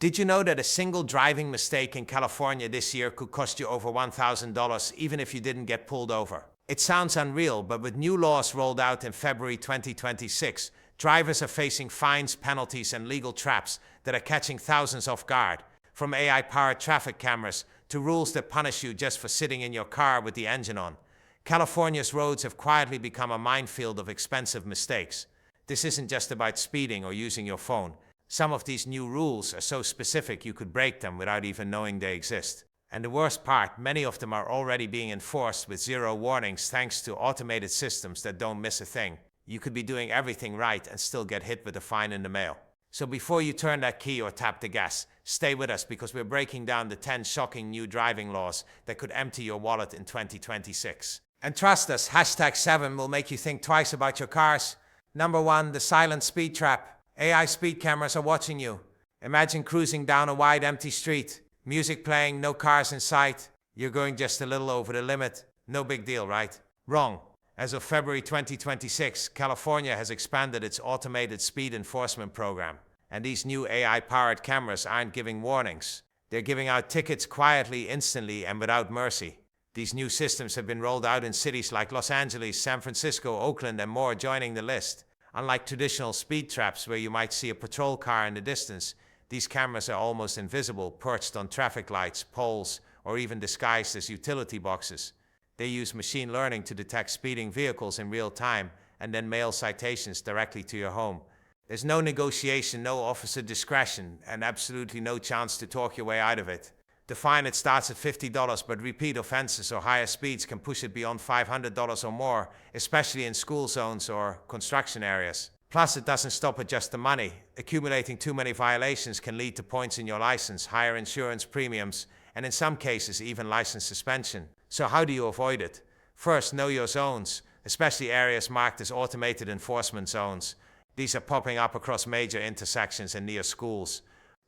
Did you know that a single driving mistake in California this year could cost you over $1,000 even if you didn't get pulled over? It sounds unreal, but with new laws rolled out in February 2026, drivers are facing fines, penalties, and legal traps that are catching thousands off guard. From AI-powered traffic cameras to rules that punish you just for sitting in your car with the engine on, California's roads have quietly become a minefield of expensive mistakes. This isn't just about speeding or using your phone. Some of these new rules are so specific you could break them without even knowing they exist. And the worst part, many of them are already being enforced with zero warnings thanks to automated systems that don't miss a thing. You could be doing everything right and still get hit with a fine in the mail. So before you turn that key or tap the gas, stay with us because we're breaking down the 10 shocking new driving laws that could empty your wallet in 2026. And trust us, #7 will make you think twice about your cars. Number 1, the silent speed trap. AI speed cameras are watching you. Imagine cruising down a wide empty street, music playing, no cars in sight. You're going just a little over the limit. No big deal, right? Wrong. As of February 2026, California has expanded its automated speed enforcement program. And these new AI-powered cameras aren't giving warnings. They're giving out tickets quietly, instantly, and without mercy. These new systems have been rolled out in cities like Los Angeles, San Francisco, Oakland, and more, joining the list. Unlike traditional speed traps where you might see a patrol car in the distance, these cameras are almost invisible, perched on traffic lights, poles, or even disguised as utility boxes. They use machine learning to detect speeding vehicles in real time and then mail citations directly to your home. There's no negotiation, no officer discretion, and absolutely no chance to talk your way out of it. The fine, it starts at $50, but repeat offenses or higher speeds can push it beyond $500 or more, especially in school zones or construction areas. Plus, it doesn't stop at just the money. Accumulating too many violations can lead to points in your license, higher insurance premiums, and in some cases even license suspension. So how do you avoid it? First, know your zones, especially areas marked as automated enforcement zones. These are popping up across major intersections and near schools.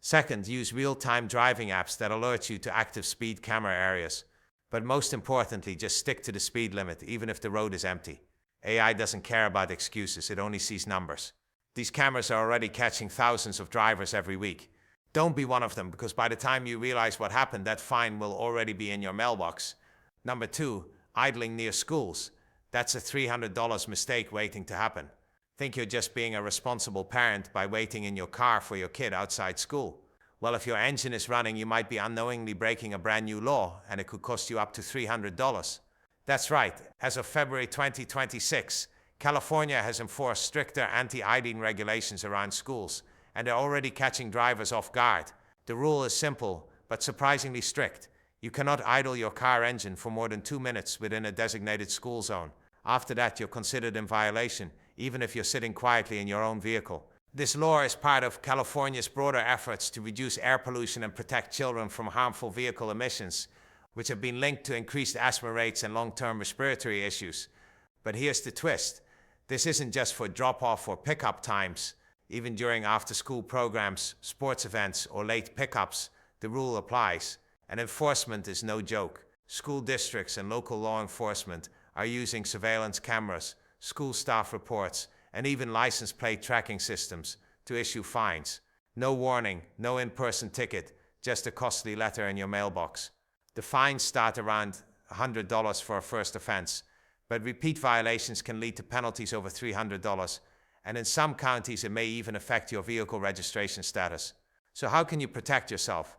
Second, use real-time driving apps that alert you to active speed camera areas. But most importantly, just stick to the speed limit, even if the road is empty. AI doesn't care about excuses, it only sees numbers. These cameras are already catching thousands of drivers every week. Don't be one of them, because by the time you realize what happened, that fine will already be in your mailbox. Number 2, idling near schools. That's a $300 mistake waiting to happen. Think you're just being a responsible parent by waiting in your car for your kid outside school. Well, if your engine is running, you might be unknowingly breaking a brand new law, and it could cost you up to $300. That's right. As of February 2026, California has enforced stricter anti-idling regulations around schools, and they're already catching drivers off guard. The rule is simple, but surprisingly strict. You cannot idle your car engine for more than 2 minutes within a designated school zone. After that, you're considered in violation, even if you're sitting quietly in your own vehicle. This law is part of California's broader efforts to reduce air pollution and protect children from harmful vehicle emissions, which have been linked to increased asthma rates and long-term respiratory issues. But here's the twist. This isn't just for drop-off or pick-up times. Even during after-school programs, sports events, or late pickups, the rule applies. And enforcement is no joke. School districts and local law enforcement are using surveillance cameras, school staff reports, and even license plate tracking systems to issue fines. No warning, no in-person ticket, just a costly letter in your mailbox. The fines start around $100 for a first offense, but repeat violations can lead to penalties over $300, and in some counties it may even affect your vehicle registration status. So how can you protect yourself?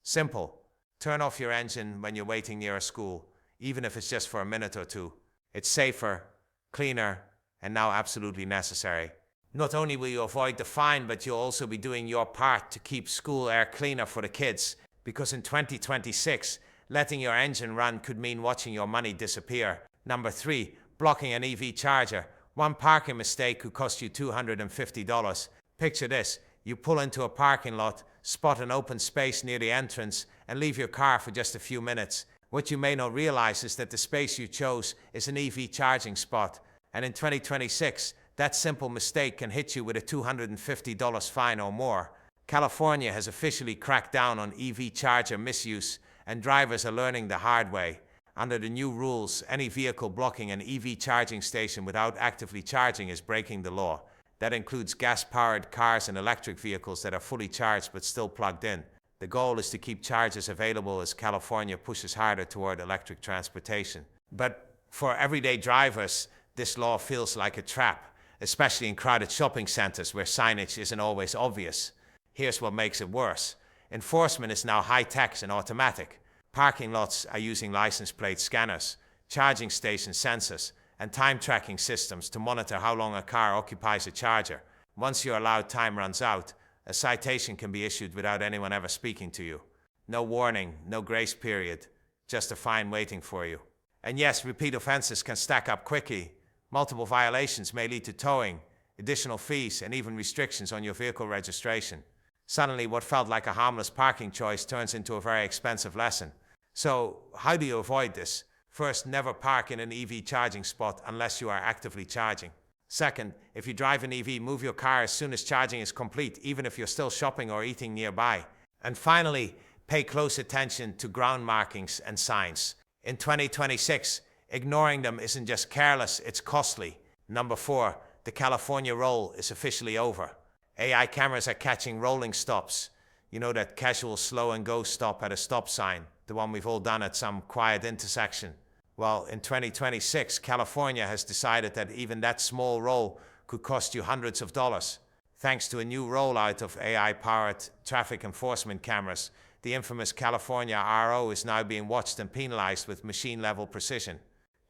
Simple. Turn off your engine when you're waiting near a school, even if it's just for a minute or two. It's safer, cleaner, and now absolutely necessary. Not only will you avoid the fine, but you'll also be doing your part to keep school air cleaner for the kids, because in 2026, letting your engine run could mean watching your money disappear. Number 3, blocking an EV charger. One parking mistake could cost you $250. Picture this, you pull into a parking lot, spot an open space near the entrance, and leave your car for just a few minutes. What you may not realize is that the space you chose is an EV charging spot. And in 2026, that simple mistake can hit you with a $250 fine or more. California has officially cracked down on EV charger misuse, and drivers are learning the hard way. Under the new rules, any vehicle blocking an EV charging station without actively charging is breaking the law. That includes gas-powered cars and electric vehicles that are fully charged but still plugged in. The goal is to keep chargers available as California pushes harder toward electric transportation. But for everyday drivers, this law feels like a trap, especially in crowded shopping centers where signage isn't always obvious. Here's what makes it worse. Enforcement is now high-tech and automatic. Parking lots are using license plate scanners, charging station sensors, and time tracking systems to monitor how long a car occupies a charger. Once your allowed time runs out, a citation can be issued without anyone ever speaking to you. No warning, no grace period, just a fine waiting for you. And yes, repeat offenses can stack up quickly. Multiple violations may lead to towing, additional fees, and even restrictions on your vehicle registration. Suddenly, what felt like a harmless parking choice turns into a very expensive lesson. So, how do you avoid this? First, never park in an EV charging spot unless you are actively charging. Second, if you drive an EV, move your car as soon as charging is complete, even if you're still shopping or eating nearby. And finally, pay close attention to ground markings and signs. In 2026, ignoring them isn't just careless, it's costly. Number 4, the California roll is officially over. AI cameras are catching rolling stops. You know, that casual slow and go stop at a stop sign, the one we've all done at some quiet intersection. Well, in 2026, California has decided that even that small roll could cost you hundreds of dollars. Thanks to a new rollout of AI-powered traffic enforcement cameras, the infamous California RO is now being watched and penalized with machine-level precision.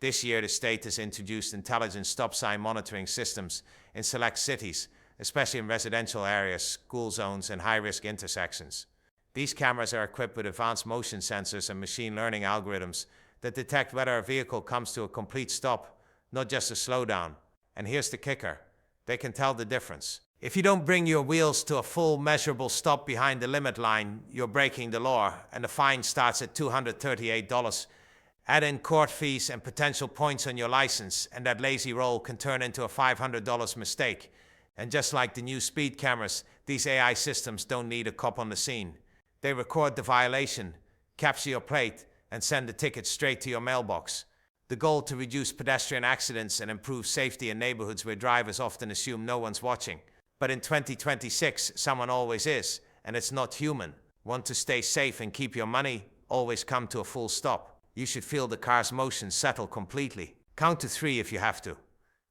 This year, the state has introduced intelligent stop sign monitoring systems in select cities, especially in residential areas, school zones, and high-risk intersections. These cameras are equipped with advanced motion sensors and machine learning algorithms that detect whether a vehicle comes to a complete stop, not just a slowdown. And here's the kicker: they can tell the difference. If you don't bring your wheels to a full measurable stop behind the limit line, you're breaking the law, and the fine starts at $238. Add in court fees and potential points on your license, and that lazy roll can turn into a $500 mistake. And just like the new speed cameras, these AI systems don't need a cop on the scene. They record the violation, capture your plate, and send the ticket straight to your mailbox. The goal to reduce pedestrian accidents and improve safety in neighborhoods where drivers often assume no one's watching. But in 2026, someone always is, and it's not human. Want to stay safe and keep your money? Always come to a full stop. You should feel the car's motion settle completely. Count to 3 if you have to.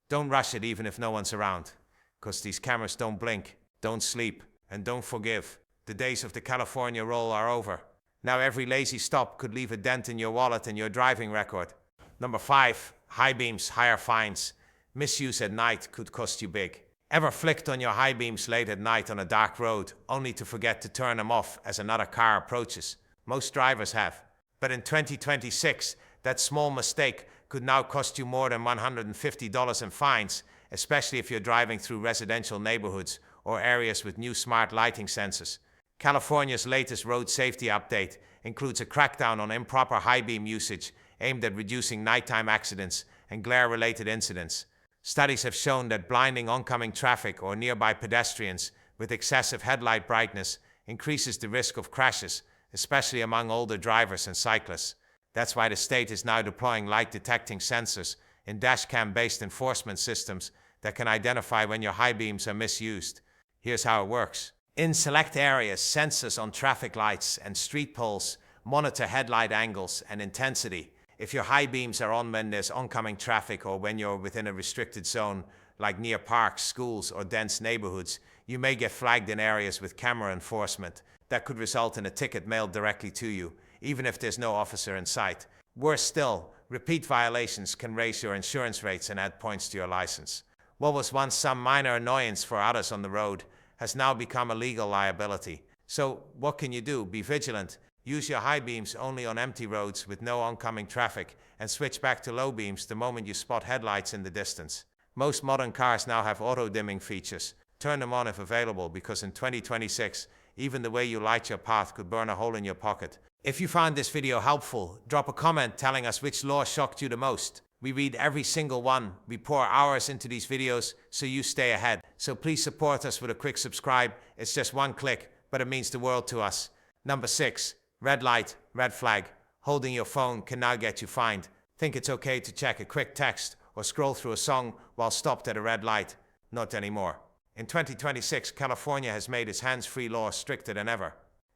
Don't rush it even if no one's around, because these cameras don't blink, don't sleep, and don't forgive. The days of the California roll are over. Now every lazy stop could leave a dent in your wallet and your driving record. Number 5, high beams, higher fines. Misuse at night could cost you big. Ever flicked on your high beams late at night on a dark road, only to forget to turn them off as another car approaches? Most drivers have. But in 2026, that small mistake could now cost you more than $150 in fines, especially if you're driving through residential neighborhoods or areas with new smart lighting sensors. California's latest road safety update includes a crackdown on improper high beam usage aimed at reducing nighttime accidents and glare-related incidents. Studies have shown that blinding oncoming traffic or nearby pedestrians with excessive headlight brightness increases the risk of crashes, especially among older drivers and cyclists. That's why the state is now deploying light-detecting sensors in dashcam-based enforcement systems that can identify when your high beams are misused. Here's how it works. In select areas, sensors on traffic lights and street poles monitor headlight angles and intensity. If your high beams are on when there's oncoming traffic or when you're within a restricted zone, like near parks, schools, or dense neighborhoods, you may get flagged in areas with camera enforcement. That could result in a ticket mailed directly to you, even if there's no officer in sight. Worse still, repeat violations can raise your insurance rates and add points to your license. What was once some minor annoyance for others on the road has now become a legal liability. So what can you do? Be vigilant. Use your high beams only on empty roads with no oncoming traffic, and switch back to low beams the moment you spot headlights in the distance. Most modern cars now have auto-dimming features. Turn them on if available, because in 2026, even the way you light your path could burn a hole in your pocket. If you found this video helpful, drop a comment telling us which law shocked you the most. We read every single one. We pour hours into these videos so you stay ahead. So please support us with a quick subscribe. It's just one click, but it means the world to us. Number 6, red light, red flag. Holding your phone can now get you fined. Think it's okay to check a quick text or scroll through a song while stopped at a red light? Not anymore. In 2026, California has made its hands-free law stricter than ever.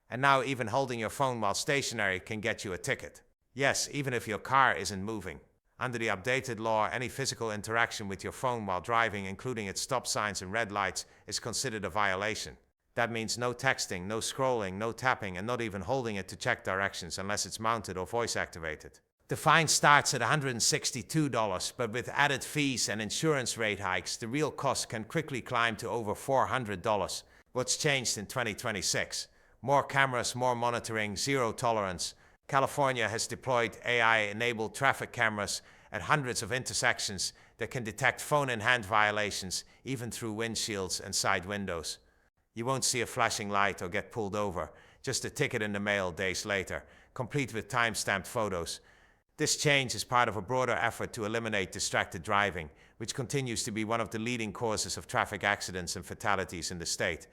And now even holding your phone while stationary can get you a ticket. Yes, even if your car isn't moving. Under the updated law, any physical interaction with your phone while driving, including its stop signs and red lights, is considered a violation. That means no texting, no scrolling, no tapping, and not even holding it to check directions unless it's mounted or voice activated. The fine starts at $162, but with added fees and insurance rate hikes, the real cost can quickly climb to over $400. What's changed in 2026? More cameras, more monitoring, zero tolerance. California has deployed AI-enabled traffic cameras at hundreds of intersections that can detect phone-in-hand violations, even through windshields and side windows. You won't see a flashing light or get pulled over, just a ticket in the mail days later, complete with time-stamped photos. This change is part of a broader effort to eliminate distracted driving, which continues to be one of the leading causes of traffic accidents and fatalities in the state.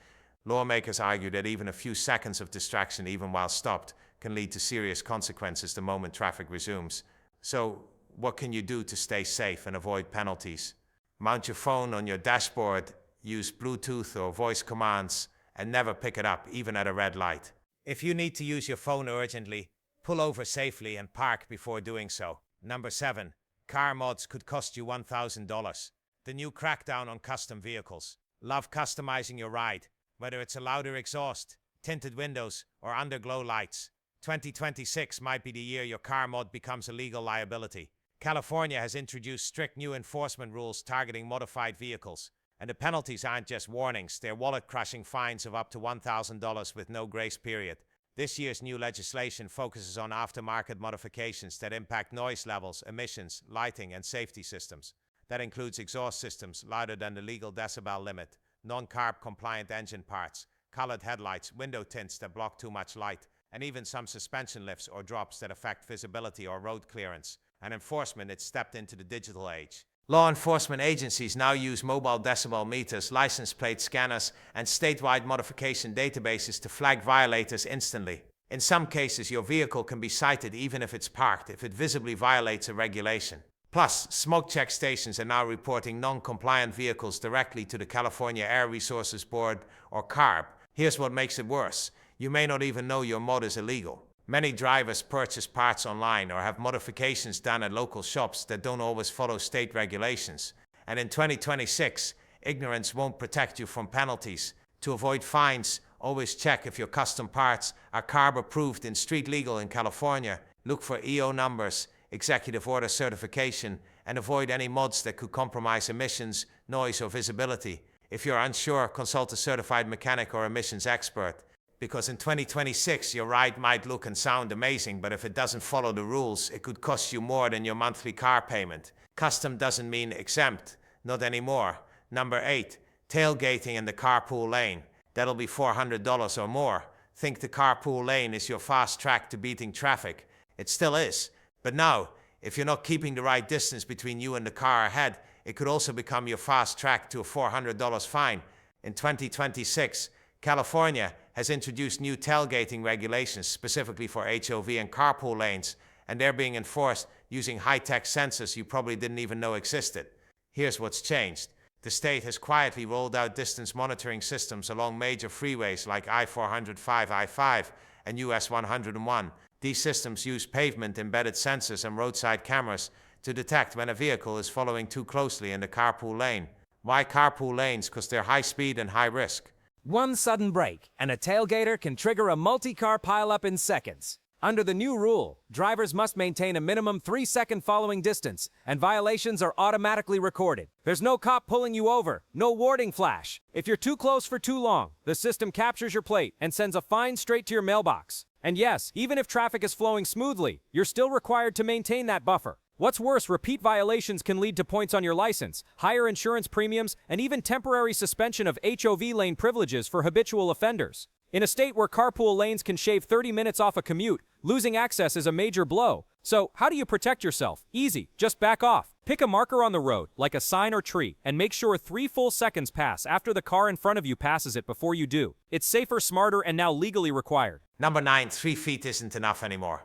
Lawmakers argue that even a few seconds of distraction, even while stopped, can lead to serious consequences the moment traffic resumes. So, what can you do to stay safe and avoid penalties? Mount your phone on your dashboard, use Bluetooth or voice commands, and never pick it up, even at a red light. If you need to use your phone urgently, pull over safely and park before doing so. Number 7. Car mods could cost you $1,000. The new crackdown on custom vehicles. Love customizing your ride, whether it's a louder exhaust, tinted windows, or underglow lights. 2026 might be the year your car mod becomes a legal liability. California has introduced strict new enforcement rules targeting modified vehicles. And the penalties aren't just warnings, they're wallet-crushing fines of up to $1,000 with no grace period. This year's new legislation focuses on aftermarket modifications that impact noise levels, emissions, lighting, and safety systems. That includes exhaust systems louder than the legal decibel limit, non-CARB compliant engine parts, colored headlights, window tints that block too much light, and even some suspension lifts or drops that affect visibility or road clearance. And enforcement, it's stepped into the digital age. Law enforcement agencies now use mobile decibel meters, license plate scanners, and statewide modification databases to flag violators instantly. In some cases, your vehicle can be cited even if it's parked, if it visibly violates a regulation. Plus, smoke check stations are now reporting non-compliant vehicles directly to the California Air Resources Board, or CARB. Here's what makes it worse. You may not even know your mod is illegal. Many drivers purchase parts online or have modifications done at local shops that don't always follow state regulations. And in 2026, ignorance won't protect you from penalties. To avoid fines, always check if your custom parts are CARB approved and street legal in California. Look for EO numbers, executive order certification, and avoid any mods that could compromise emissions, noise, or visibility. If you're unsure, consult a certified mechanic or emissions expert. Because in 2026, your ride might look and sound amazing, but if it doesn't follow the rules, it could cost you more than your monthly car payment. Custom doesn't mean exempt. Not anymore. Number 8. Tailgating in the carpool lane. That'll be $400 or more. Think the carpool lane is your fast track to beating traffic. It still is. But now, if you're not keeping the right distance between you and the car ahead, it could also become your fast track to a $400 fine. In 2026, California has introduced new tailgating regulations specifically for HOV and carpool lanes, and they're being enforced using high-tech sensors you probably didn't even know existed. Here's what's changed. The state has quietly rolled out distance monitoring systems along major freeways like I-405, I-5, and US 101. These systems use pavement-embedded sensors and roadside cameras to detect when a vehicle is following too closely in the carpool lane. Why carpool lanes? Because they're high speed and high risk. One sudden brake, and a tailgater can trigger a multi-car pileup in seconds. Under the new rule, drivers must maintain a minimum 3-second following distance, and violations are automatically recorded. There's no cop pulling you over, no warning flash. If you're too close for too long, the system captures your plate and sends a fine straight to your mailbox. And yes, even if traffic is flowing smoothly, you're still required to maintain that buffer. What's worse, repeat violations can lead to points on your license, higher insurance premiums, and even temporary suspension of HOV lane privileges for habitual offenders. In a state where carpool lanes can shave 30 minutes off a commute, losing access is a major blow. So, how do you protect yourself? Easy, just back off. Pick a marker on the road, like a sign or tree, and make sure 3 full seconds pass after the car in front of you passes it before you do. It's safer, smarter, and now legally required. Number 9, 3 feet isn't enough anymore.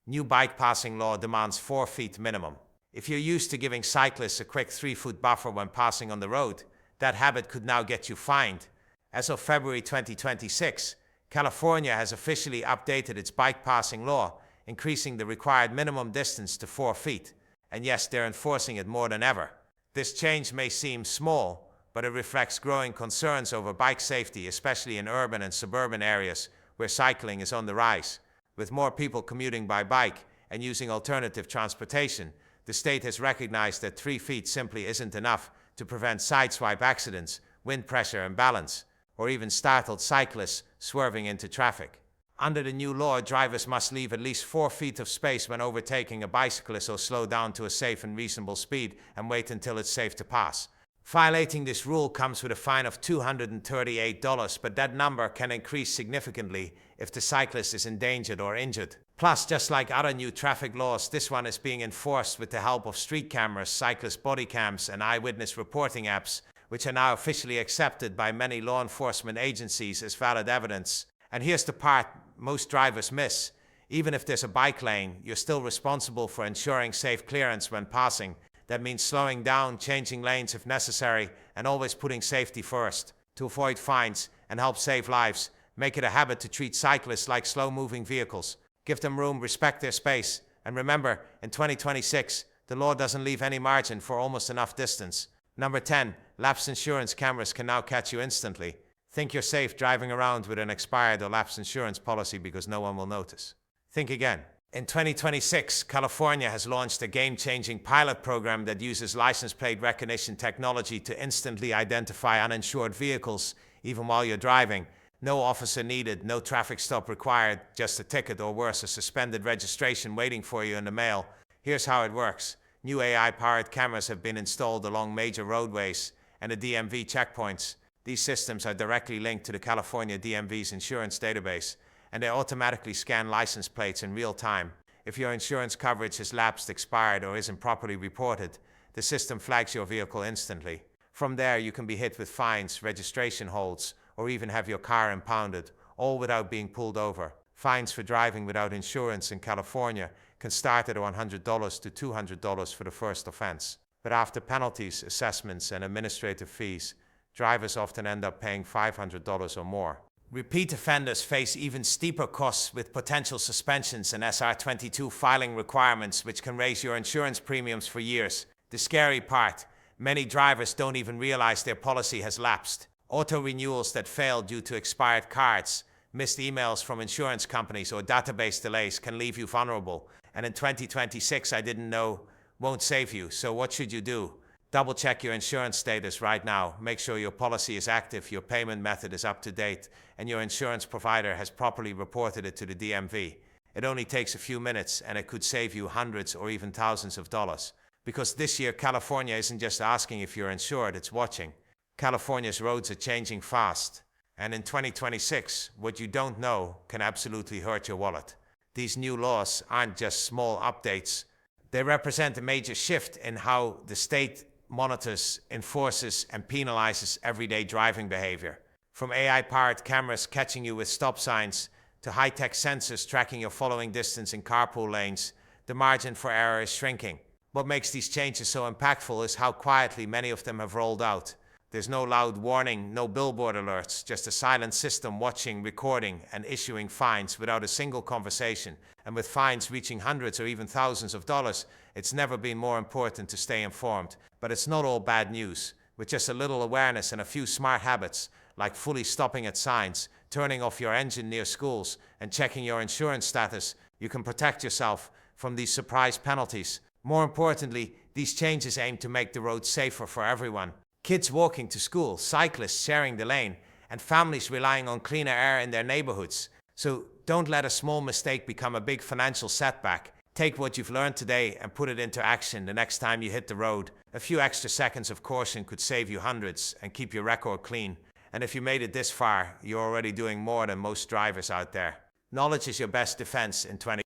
New bike passing law demands 4 feet minimum. If you're used to giving cyclists a quick 3-foot buffer when passing on the road, That habit could now get you fined. As of February 2026, California has officially updated its bike passing law, increasing the required minimum distance to 4 feet. And yes, they're enforcing it more than ever. This change may seem small, but it reflects growing concerns over bike safety, especially in urban and suburban areas where cycling is on the rise. With more people commuting by bike and using alternative transportation, the state has recognized that 3 feet simply isn't enough to prevent sideswipe accidents, wind pressure imbalance, or even startled cyclists swerving into traffic. Under the new law, drivers must leave at least 4 feet of space when overtaking a bicyclist or slow down to a safe and reasonable speed and wait until it's safe to pass. Violating this rule comes with a fine of $238, but that number can increase significantly if the cyclist is endangered or injured. Plus, just like other new traffic laws, this one is being enforced with the help of street cameras, cyclist body cams, and eyewitness reporting apps, which are now officially accepted by many law enforcement agencies as valid evidence. And here's the part most drivers miss. Even if there's a bike lane, you're still responsible for ensuring safe clearance when passing. That means slowing down, changing lanes if necessary, and always putting safety first. To avoid fines and help save lives, make it a habit to treat cyclists like slow-moving vehicles. Give them room, respect their space, and remember, in 2026, the law doesn't leave any margin for almost enough distance. Number 10, lapsed insurance cameras can now catch you instantly. Think you're safe driving around with an expired or lapsed insurance policy because no one will notice. Think again. In 2026, California has launched a game-changing pilot program that uses license plate recognition technology to instantly identify uninsured vehicles, even while you're driving. No officer needed, no traffic stop required, just a ticket or worse, a suspended registration waiting for you in the mail. Here's how it works. New AI-powered cameras have been installed along major roadways and the DMV checkpoints. These systems are directly linked to the California DMV's insurance database, and they automatically scan license plates in real time. If your insurance coverage has lapsed, expired, or isn't properly reported, the system flags your vehicle instantly. From there, you can be hit with fines, registration holds, or even have your car impounded, all without being pulled over. Fines for driving without insurance in California can start at $100 to $200 for the first offense. But after penalties, assessments, and administrative fees, drivers often end up paying $500 or more. Repeat offenders face even steeper costs with potential suspensions and SR22 filing requirements, which can raise your insurance premiums for years. The scary part, many drivers don't even realize their policy has lapsed. Auto renewals that fail due to expired cards, missed emails from insurance companies, or database delays can leave you vulnerable. And in 2026, I didn't know, won't save you. So what should you do? Double check your insurance status right now. Make sure your policy is active, your payment method is up to date, and your insurance provider has properly reported it to the DMV. It only takes a few minutes, and it could save you hundreds or even thousands of dollars. Because this year, California isn't just asking if you're insured, it's watching. California's roads are changing fast. And in 2026, what you don't know can absolutely hurt your wallet. These new laws aren't just small updates. They represent a major shift in how the state monitors, enforces, and penalizes everyday driving behavior. From AI-powered cameras catching you with stop signs to high-tech sensors tracking your following distance in carpool lanes, the margin for error is shrinking. What makes these changes so impactful is how quietly many of them have rolled out. There's no loud warning, no billboard alerts, just a silent system watching, recording, and issuing fines without a single conversation. And with fines reaching hundreds or even thousands of dollars, it's never been more important to stay informed. But it's not all bad news. With just a little awareness and a few smart habits, like fully stopping at signs, turning off your engine near schools, and checking your insurance status, you can protect yourself from these surprise penalties. More importantly, these changes aim to make the road safer for everyone. Kids walking to school, cyclists sharing the lane, and families relying on cleaner air in their neighborhoods. So don't let a small mistake become a big financial setback. Take what you've learned today and put it into action the next time you hit the road. A few extra seconds of caution could save you hundreds and keep your record clean. And if you made it this far, you're already doing more than most drivers out there. Knowledge is your best defense in 20